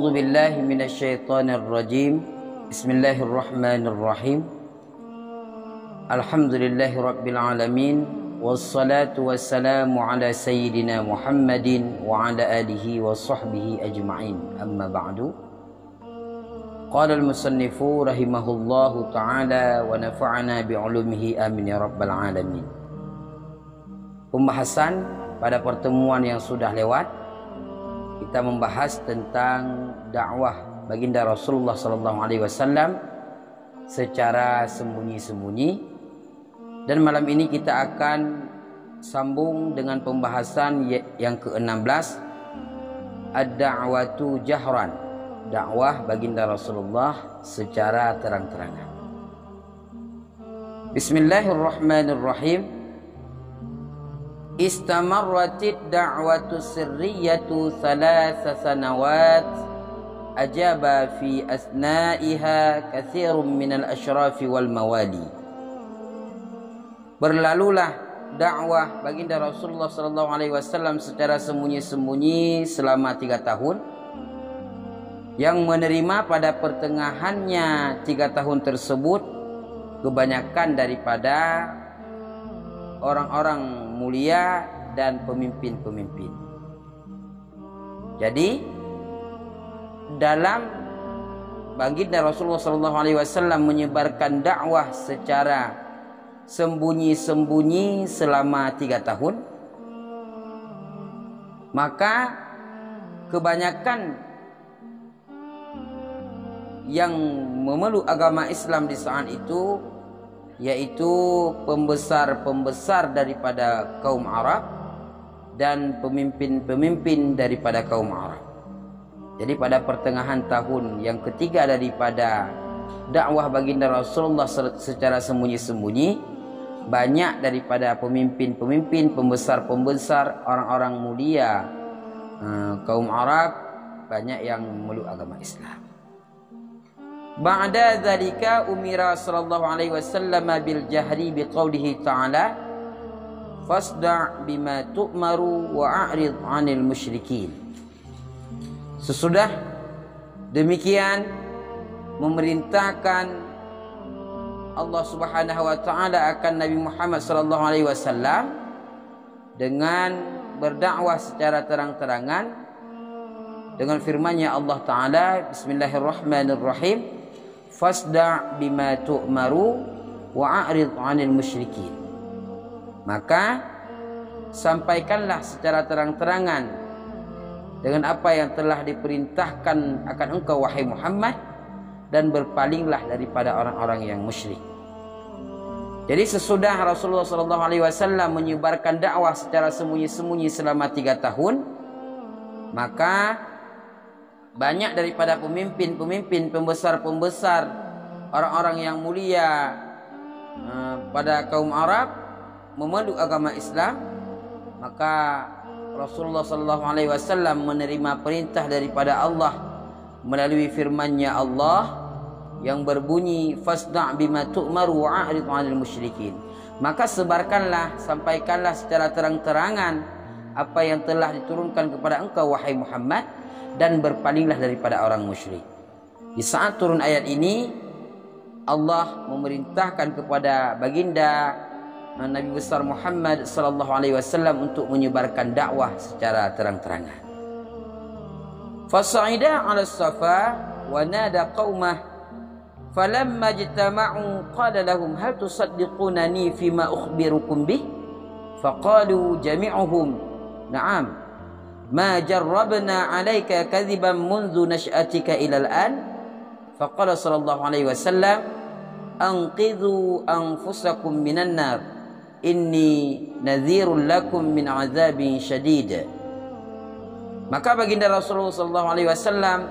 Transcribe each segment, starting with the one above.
A'udzu billahi minasyaitonir rajim. Bismillahirrahmanirrahim. Alhamdulillahi rabbil alamin. Wassalatu wassalamu ala sayyidina Muhammadin wa ala alihi wa sahbihi ajma'in. Amma ba'du. Qala al-musannifu rahimahullahu ta'ala wa nafa'ana bi'ulumihi amin ya rabbal alamin. Pembahasan pada pertemuan yang sudah lewat, kita membahas tentang dakwah baginda Rasulullah SAW secara sembunyi-sembunyi, dan malam ini kita akan sambung dengan pembahasan yang ke-16, ad-da'watu jahran, dakwah baginda Rasulullah secara terang-terangan. Bismillahirrahmanirrahim. Istamarratid da'watu sirriyatu thalatha sanawat ajaba fi asna'iha katsirun minal ashrafi wal mawali. Berlalulah dakwah baginda Rasulullah SAW secara sembunyi-sembunyi selama 3 tahun, yang menerima pada pertengahannya 3 tahun tersebut kebanyakan daripada orang-orang mulia dan pemimpin-pemimpin. Jadi dalam baginda Rasulullah SAW menyebarkan dakwah secara sembunyi-sembunyi selama 3 tahun, maka kebanyakan yang memeluk agama Islam di saat itu, yaitu pembesar-pembesar daripada kaum Arab dan pemimpin-pemimpin daripada kaum Arab. Jadi pada pertengahan tahun yang ketiga daripada dakwah baginda Rasulullah secara sembunyi-sembunyi, banyak daripada pemimpin-pemimpin, pembesar-pembesar, orang-orang mulia kaum Arab banyak yang memeluk agama Islam. Ba'da dzalika umira sallallahu alaihi wasallam bil jahri biqaulihi ta'ala fasda' bima tu'maru wa a'rid 'anil musyrikin. Sesudah demikian memerintahkan Allah Subhanahu wa taala akan Nabi Muhammad sallallahu alaihi wasallam dengan berdakwah secara terang-terangan dengan firman-Nya Allah taala, bismillahirrahmanirrahim, fasda' bima tu'maru wa a'rid 'anil musyrikin. Maka sampaikanlah secara terang-terangan dengan apa yang telah diperintahkan akan engkau wahai Muhammad, dan berpalinglah daripada orang-orang yang musyrik. Jadi sesudah Rasulullah SAW menyebarkan dakwah secara sembunyi-sembunyi selama 3 tahun, maka banyak daripada pemimpin-pemimpin, pembesar-pembesar, orang-orang yang mulia pada kaum Arab memeluk agama Islam. Maka Rasulullah SAW menerima perintah daripada Allah melalui firman-Nya Allah yang berbunyi fasda' bima tu'maru wa a'rid 'anil musyrikin. Maka sebarkanlah, sampaikanlah secara terang-terangan apa yang telah diturunkan kepada engkau wahai Muhammad, dan berpalinglah daripada orang musyrik. Di saat turun ayat ini, Allah memerintahkan kepada baginda Nabi besar Muhammad sallallahu alaihi wasallam untuk menyebarkan dakwah secara terang-terangan. Fasa'ida 'ala as-safa wa nada qaumah falamma ijtama'u qala lahum hal tusaddiqunani fima ukhbirukum bih faqalu jami'uhum na'am ma jarrabna 'alaika kadhiban mundu nash'atika ila al-an faqala sallallahu alaihi wasallam anqidhu anfusakum minan nar inni nadhirun lakum min 'adzabin syadid. Maka baginda Rasulullah sallallahu alaihi wasallam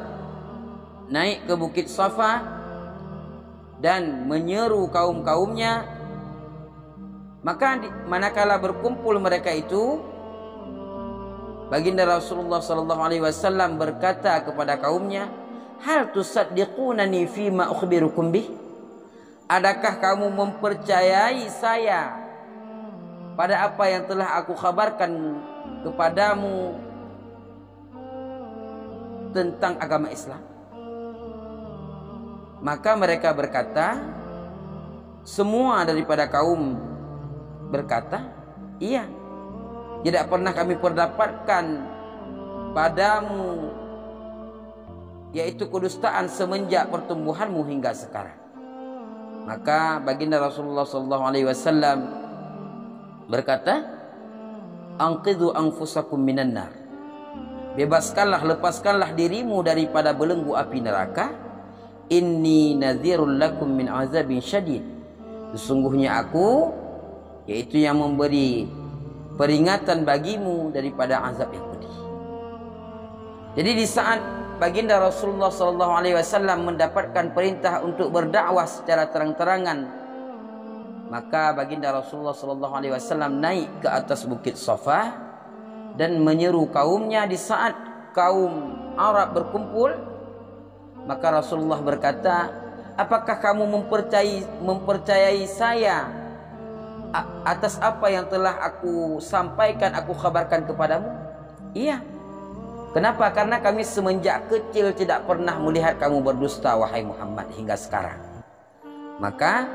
naik ke Bukit Safa dan menyeru kaum-kaumnya. Maka manakala berkumpul mereka itu, baginda Rasulullah sallallahu alaihi wasallam berkata kepada kaumnya, hal tusaddiqunani fima ukhbirukum bih? Adakah kamu mempercayai saya pada apa yang telah aku kabarkan kepadamu tentang agama Islam? Maka mereka berkata, semua daripada kaum berkata, iya, tidak pernah kami perdapatkan padamu yaitu kedustaan semenjak pertumbuhanmu hingga sekarang. Maka baginda Rasulullah SAW berkata, anqidhu anfusakum minan nar, bebaskanlah, lepaskanlah dirimu daripada belenggu api neraka. Inni nadhirul lakum min azabin syadid, sesungguhnya aku yaitu yang memberi peringatan bagimu daripada azab yang pedih. Jadi di saat baginda Rasulullah SAW mendapatkan perintah untuk berdakwah secara terang-terangan, maka baginda Rasulullah SAW naik ke atas bukit Safa dan menyeru kaumnya. Di saat kaum Arab berkumpul, maka Rasulullah berkata, apakah kamu mempercayai saya atas apa yang telah aku sampaikan, aku kabarkan kepadamu? Iya. Kenapa? Karena kami semenjak kecil tidak pernah melihat kamu berdusta, wahai Muhammad, hingga sekarang. Maka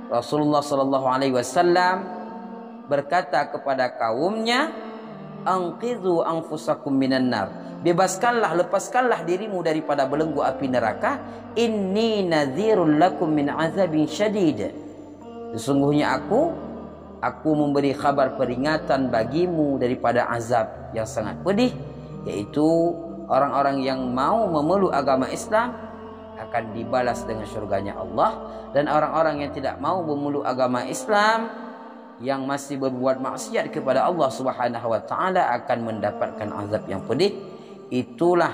Rasulullah SAW berkata kepada kaumnya, anqidhu anfusakum minan nar, bebaskanlah, lepaskanlah dirimu daripada belenggu api neraka. Inni nadhirul lakum min azabin syadid, sesungguhnya aku memberi kabar peringatan bagimu daripada azab yang sangat pedih, yaitu orang-orang yang mau memeluk agama Islam akan dibalas dengan syurganya Allah, dan orang-orang yang tidak mau memeluk agama Islam, yang masih berbuat maksiat kepada Allah Subhanahu wa taala, akan mendapatkan azab yang pedih. Itulah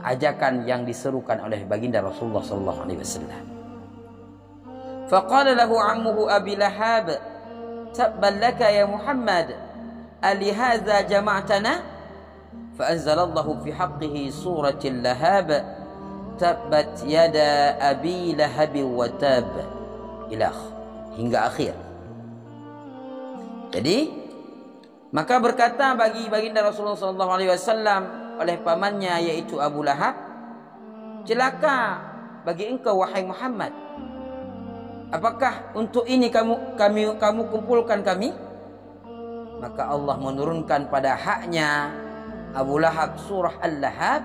ajakan yang diserukan oleh baginda Rasulullah sallallahu alaihi wasallam. Faqala lahu ammuhu Abi Lahab, tabban laka ya Muhammad, ali hadza jama'tana? Fa'anzalallahu fi haqqihi suratil Lahab, tabbat yada Abi Lahab wa tab, ila hingga akhir. Jadi maka berkata bagi baginda Rasulullah SAW oleh pamannya yaitu Abu Lahab, celaka bagi engkau wahai Muhammad, apakah untuk ini kamu kumpulkan kami? Maka Allah menurunkan pada haknya Abu Lahab surah Al-Lahab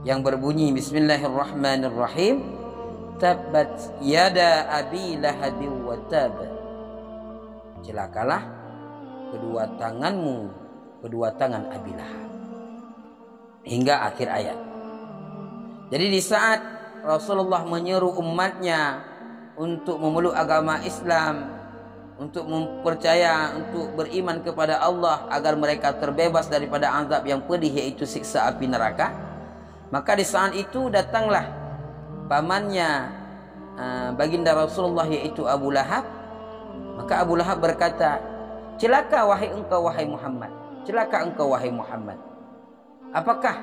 yang berbunyi Bismillahirrahmanirrahim, tabbat yada Abi Lahab wa tab, celakalah kedua tanganmu, kedua tangan Abi Lahab, hingga akhir ayat. Jadi di saat Rasulullah menyeru umatnya untuk memeluk agama Islam, untuk mempercaya, untuk beriman kepada Allah agar mereka terbebas daripada azab yang pedih, yaitu siksa api neraka, maka di saat itu datanglah pamannya baginda Rasulullah yaitu Abu Lahab. Maka Abu Lahab berkata, celaka wahai engkau wahai Muhammad, celaka engkau wahai Muhammad, apakah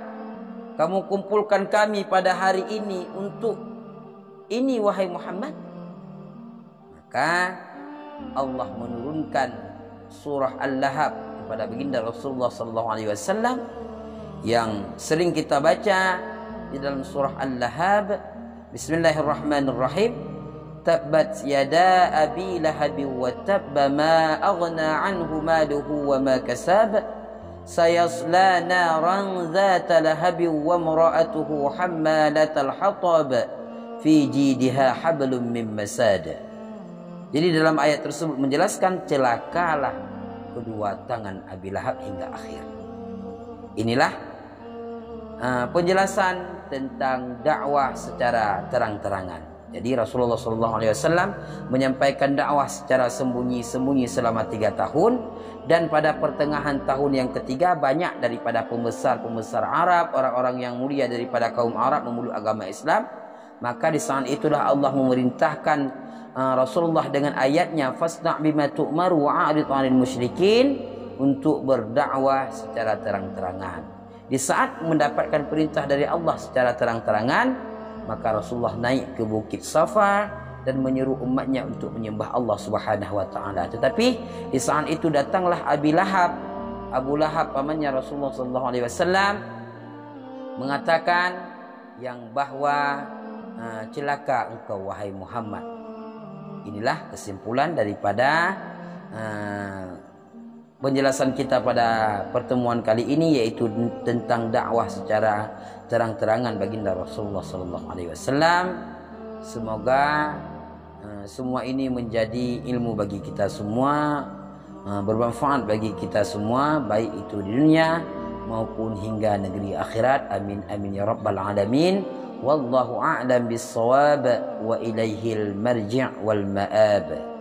kamu kumpulkan kami pada hari ini untuk ini wahai Muhammad? Maka Allah menurunkan surah Al-Lahab kepada baginda Rasulullah SAW yang sering kita baca di dalam surah Al-Lahab. Bismillahirrahmanirrahim, tabbat yada Abi Lahab wa tabba ma aghna anhu maluhu wa ma kasab sayasla naran dhata lahab wa imra'atuhu hammalatal hatab fi jidha hablum min masad. Jadi dalam ayat tersebut menjelaskan celakalah kedua tangan Abi Lahab hingga akhir. Inilah penjelasan tentang dakwah secara terang-terangan. Jadi Rasulullah SAW menyampaikan dakwah secara sembunyi-sembunyi selama 3 tahun, dan pada pertengahan tahun yang ketiga banyak daripada pembesar-pembesar Arab, orang-orang yang mulia daripada kaum Arab memeluk agama Islam. Maka di saat itulah Allah memerintahkan Rasulullah dengan ayatnya fasna' bima tu'maru wa'arid 'anil musyrikin, untuk berdakwah secara terang-terangan. Di saat mendapatkan perintah dari Allah secara terang-terangan, maka Rasulullah naik ke bukit Safa dan menyeru umatnya untuk menyembah Allah Subhanahu wa taala. Tetapi di saat itu datanglah Abu Lahab pamannya Rasulullah SAW, mengatakan yang bahwa celaka engkau wahai Muhammad. Inilah kesimpulan daripada penjelasan kita pada pertemuan kali ini, yaitu tentang dakwah secara terang-terangan baginda Rasulullah sallallahu alaihi wasallam. Semoga semua ini menjadi ilmu bagi kita semua, bermanfaat bagi kita semua, baik itu di dunia maupun hingga negeri akhirat. Amin amin ya rabbal alamin. Wallahu a'lam bis-shawab wa ilaihil marji' wal ma'ab.